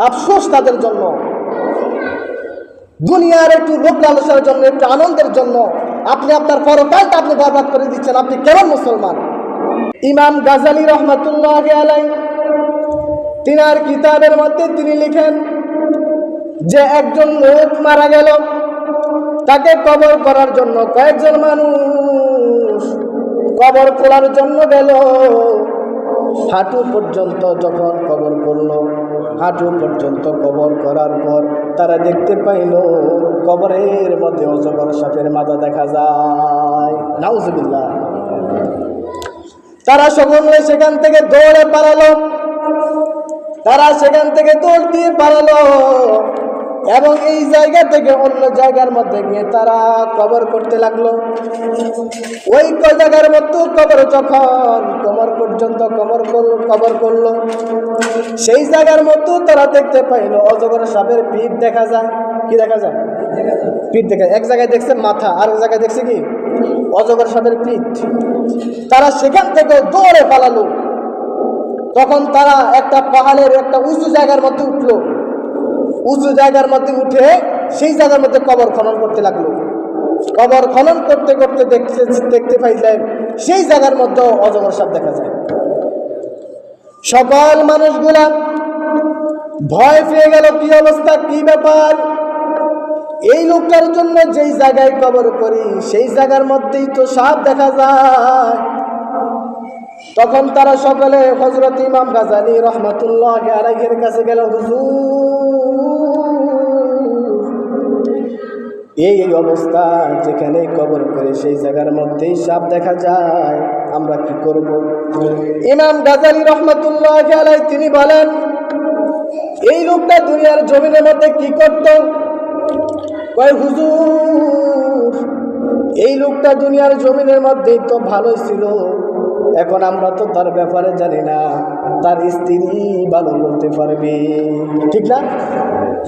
আফসোস তাদের জন্য। দুনিয়ার একটু লোক লালসার জন্য, একটু আনন্দের জন্য আপনি আপনার পরকালটা আপনি বরবাদ করে দিচ্ছেন। আপনি কেমন মুসলমান? ইমাম গাজালি রহমাতুল্লাহি আলাইহি তিনার কিতাবের মধ্যে তিনি লিখেন যে একজন লোক মারা গেল, তাকে কবর করার জন্য কয়েকজন মানুষ কবর খোলার জন্য গেল। হাঁটু পর্যন্ত যখন কবর করলো, হাঁটু পর্যন্ত কবর করার পর তারা দেখতে পাইল কবরের মধ্যে অজগর সাপের মাথা দেখা যায়। নাউজুবিল্লাহ। তারা সকলে সেখান থেকে দৌড়ে পালালো, তারা সেখান থেকে দৌড় দিয়ে পালালো এবং এই জায়গা থেকে অন্য জায়গার মধ্যে গিয়ে তারা কবর করতে লাগলো। ওই জায়গার মধ্যে কবর যখন কবর পর্যন্ত কবর করলো, সেই জায়গার মধ্যে তারা দেখতে পাইলো অজগর সাপের পিঠ দেখা যায়। কি দেখা যায়? পিঠ দেখা। এক জায়গায় দেখছে মাথা, আর এক জায়গায় দেখছে কি অজগর সাপের পিঠ। তারা সেখান থেকে দৌড়ে পালালো। তখন তারা একটা পাহাড়ের একটা উঁচু জায়গার মধ্যে উঠলো। উঁচু জায়গার মধ্যে উঠে সেই জায়গার মধ্যে কবর খনন করতে লাগলো। কবর খনন করতে করতে দেখতে পাইলেন সেই জায়গার মধ্যে অজগর সাপ দেখা যায়। সকল মানুষগুলা ভয় পেয়ে গেল, কি অবস্থা, কি ব্যাপার? এই লোকটার জন্য যেই জায়গায় কবর করি সেই জায়গার মধ্যেই তো সাপ দেখা যায়। তখন তারা সকলে হযরত ইমাম গাজালি রহমাতুল্লাহি আলাইহির কাছে গেল, এই অবস্থা, যেখানে কবর করে সেই জায়গার মধ্যেই সাপ দেখা যায়, আমরা কি করব? ইমাম গাজালি রহমাতুল্লাহি আলাইহি তিনি বলেন, এই লোকটা দুনিয়ার জমিনের মধ্যে কি করত? কয় হুজুর, এই লোকটা দুনিয়ার জমিনের মধ্যেই তো ভালোই ছিল, এখন আমরা তো তার ব্যাপারে জানি না, তার স্ত্রী ভালো বলতে পারবে। ঠিক না?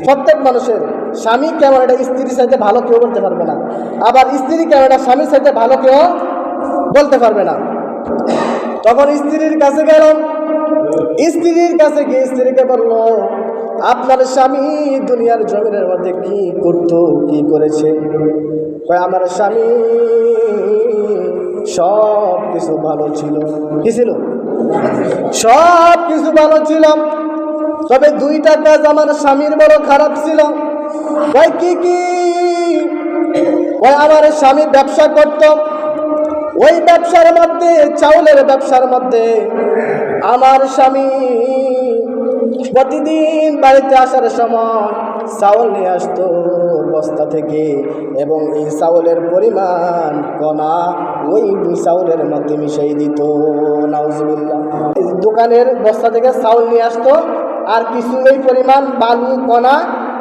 প্রত্যেক মানুষের স্বামী কেমন এটা স্ত্রীর সাথে ভালো কেউ বলতে পারবে না, আবার স্ত্রী কেমন এটা স্বামীর সাথে ভালো কেউ বলতে পারবে না। তখন স্ত্রীর কাছে গেল, স্ত্রীর কাছে গিয়ে স্ত্রীকে বলল, আপনার স্বামী দুনিয়ার জমিনের মধ্যে কি করতো, কি করেছে? আমার স্বামী সব কিছু ভালো ছিল। কি ছিল? সব কিছু ভালো ছিল, তবে দুইটা কাজ আমার স্বামীর বড় খারাপ ছিল। কি কি? আমার স্বামী ব্যবসা করত, ওই ব্যবসার মধ্যে, চাউলের ব্যবসার মধ্যে আমার স্বামী প্রতিদিন বাড়িতে আসার সময় চাউল নিয়ে আসতো বস্তা থেকে, এবং এই চাউলের পরিমাণ কণা ওই চাউলের মধ্যে মিশিয়ে দিত। নাউজুবিল্লাহ। দোকানের বস্তা থেকে চাউল নিয়ে আসতো, আর কিছু এই পরিমাণ বালু কণা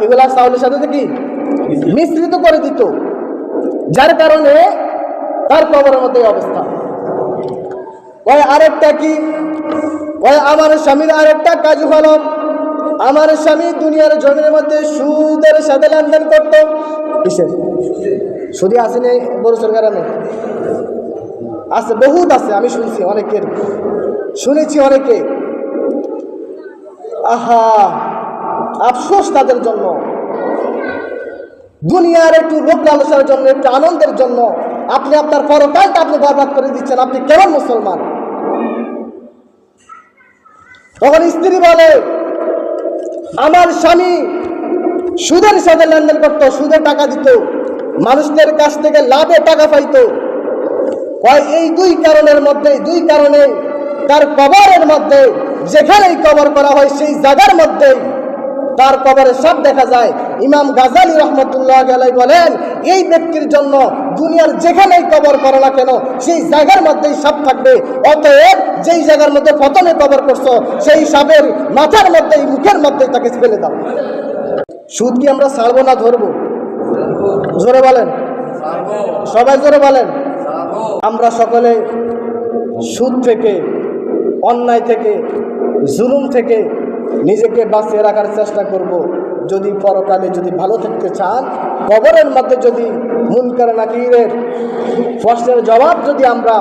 এগুলা চাউলের সাথে কি মিশ্রিত করে দিত, যার কারণে তার কবরের মধ্যে অবস্থা। আরেকটা কি? আমার স্বামীর আরেকটা কাজ হলো, আমার স্বামী দুনিয়ার জমির মধ্যে সুদের সাথে লেনদেন করতো। কিসের সুদী? আসেনি বড় সরকার আছে, বহুত আছে, আমি শুনছি অনেকের, শুনেছি অনেকে। আহা, আফসোস তাদের জন্য। দুনিয়ার একটু লোক লালসার জন্য, একটু আনন্দের জন্য আপনি আপনার পরকালটা আপনি বরবাদ করে দিচ্ছেন। আপনি কেমন মুসলমান? তখন স্ত্রী বলে, আমার স্বামী সুদের সাথে লেনদেন করতো, সুদের টাকা দিত, মানুষদের কাছ থেকে লাভে টাকা পাইতো। এই দুই কারণের মধ্যে, দুই কারণে তার কবরের মধ্যে, যেখানেই কবর করা হয় সেই জায়গার মধ্যে তার কবরে সব দেখা যায়। ইমাম গাজালি রহমতুল্লাহি আলাইহি বলেন, এই ব্যক্তির জন্য দুনিয়ার যেখানেই কবর করো না কেন সেই জায়গার মধ্যেই সাপ থাকবে। অতএব যেই জায়গার মধ্যে প্রথমে কবর করছো সেই সাপের মাথার মধ্যেই, মুখের মধ্যেই তাকে ফেলে দাও। সুদ কি আমরা ছাড়বো না ধরবো? জোরে বলেন, সবাই জোরে বলেন। আমরা সকলে সুদ থেকে, অন্যায় থেকে, জুলুম থেকে নিজেকে বাঁচিয়ে রাখার চেষ্টা করব। যদি পরকালে যদি ভালো থাকতে চান, কবরের মধ্যে যদি মুনকার নাকিরের প্রশ্নের জবাব যদি আমরা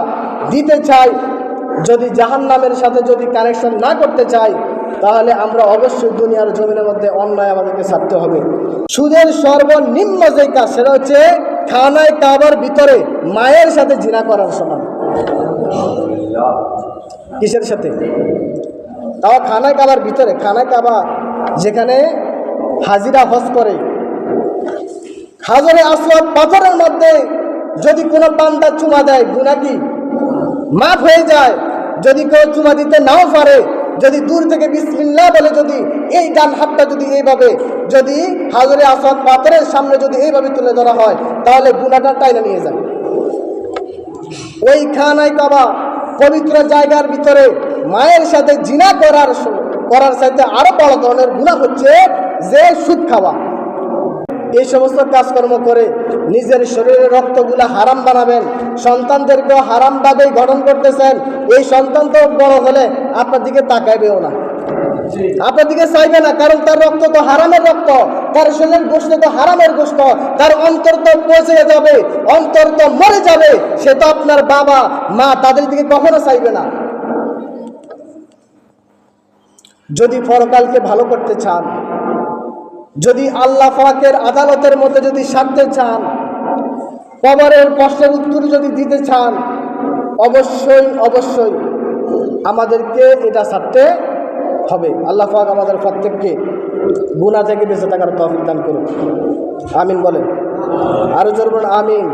দিতে চাই, যদি জাহান্নামের সাথে যদি কানেকশন না করতে চাই, তাহলে আমরা অবশ্যই দুনিয়ার জমিনের মধ্যে অন্যায় আমাদেরকে ছাড়তে হবে। সুদের সর্বনিম্ন যে কাজ সেটা হচ্ছে খানায় কাবার ভিতরে মায়ের সাথে জিনা করার সমান। কিসের সাথে? তাও খানায় কাবার ভিতরে। খানায় কাবা যেখানে হাজিরা হজ করে, হাজরে আসওয়াদ পাথরের মধ্যে যদি কোনো বান্দা চুমা দেয়, গুনাহ কি মাফ হয়ে যায়। যদি কেউ চুমা দিতে নাও পারে, যদি দূর থেকে বিসমিল্লাহ বলে যদি এই ডান হাতটা যদি এইভাবে যদি হাজরে আসওয়াদ পাথরের সামনে যদি এইভাবে তুলে ধরা হয়, তাহলে গুনাহটা টাইনা নিয়ে যায়। ওই খানায় কাবা পবিত্র জায়গার ভিতরে মায়ের সাথে জিনা করার সাথে আরো বড় ধরনের গুনাহ হচ্ছে যে সুদ খাওয়া। এই সমস্ত কাজকর্ম করে নিজের শরীরের রক্তগুলা হারাম বানাবেন, সন্তানদেরকেও হারামভাবেই গঠন করতেছেন। এই সন্তান তো বড় হলে আপনার দিকে তাকাইবেও না, আপনার দিকে চাইবে না, কারণ তার রক্ত তো হারামের রক্ত, তার শরীরের গোশত তো হারামের গোশত, তার অন্তর তো পচে যাবে, অন্তর তো মরে যাবে। সে তো আপনার বাবা মা, তাদের দিকে কখনো চাইবে না। যদি পরকালকে ভালো করতে চান, যদি আল্লাহ পাকের আদালতের মধ্যে যদি সারতে চান, কবরের প্রশ্নের উত্তর যদি দিতে চান, অবশ্যই অবশ্যই আমাদেরকে এটা ছাড়তে হবে। আল্লাহ পাক আমাদের প্রত্যেককে গুনাহ থেকে বেঁচে থাকার তৌফিক দান করুন। আমিন বলেন, আরো জোরে বলুন আমিন।